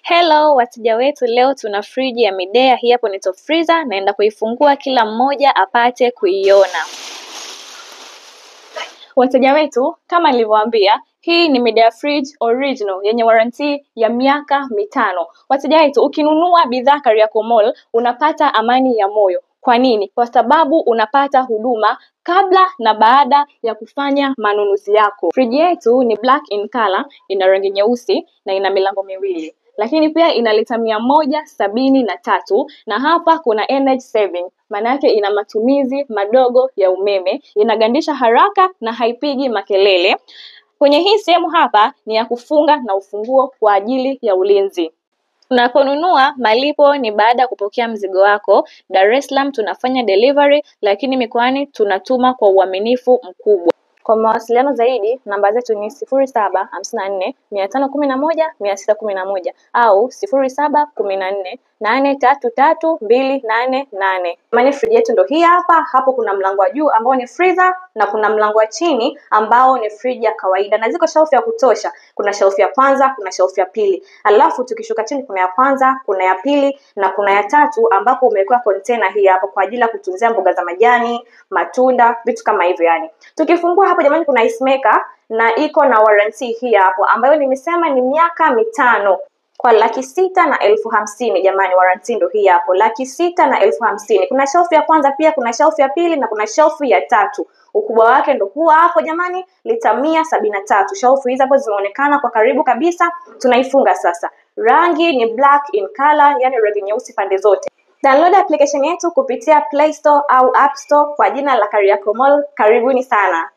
Hello wateja wetu, leo tuna friji ya Midea. Hii hapo ni top freezer, naenda kuifungua kila mmoja apate kuiona. Wateja wetu, kama nilivyowaambia, hii ni Midea fridge original yenye warranty ya miaka 5. Wateja wetu, ukinunua bidhaa Kariakoo Mall unapata amani ya moyo. Kwa nini? Kwa sababu unapata huduma kabla na baada ya kufanya manunuzi yako. Friji yetu ni black in color, ina rangi nyeusi na ina milango miwili. Lakini pia ina lita 173 na hapa kuna energy saving. Maana yake ina matumizi madogo ya umeme, inagandisha haraka na haipigi makelele. Kwenye hii sehemu hapa ni ya kufunga na ufunguo kwa ajili ya ulinzi. Unaponunua, malipo ni baada ya kupokea mzigo wako. Dar es Salaam tunafanya delivery, lakini mikoani tunatuma kwa uaminifu mkubwa. Kwa mawasiliano zaidi, namba zetu ni 0754 511 611 au 0714 833 288. Mani friji yetu ndo hii hapa. Hapo kuna mlango wa juu ambao ni freezer na kuna mlango wa chini ambao ni friji ya kawaida, na ziko shelf ya kutosha. Kuna shelf ya kwanza, kuna shelf ya pili. Alafu tukishuka chini kuna ya kwanza, kuna ya pili na kuna ya tatu ambapo umewekwa container hii hapo kwa ajili ya kutunzia mboga za majani, matunda, vitu kama hivyo yani. Tukifungua hapo jamani, kuna ice maker na iko na warranty hii hapo ambayo nimesema ni miaka 5 kwa 650,000 jamani. Warranty ndo hii hapo 650,000. Kuna shelf ya kwanza, pia kuna shelf ya pili na kuna shelf ya tatu. Ukubwa wake ndo huwa hapo jamani, lita 173. Shelf hizi hapo zinaonekana kwa karibu kabisa. Tunaifunga sasa. Rangi ni black in color, yani rangi nyeusi pande zote. Download application yetu kupitia Play Store au App Store kwa jina la Kariakoo Mall. Karibuni sana.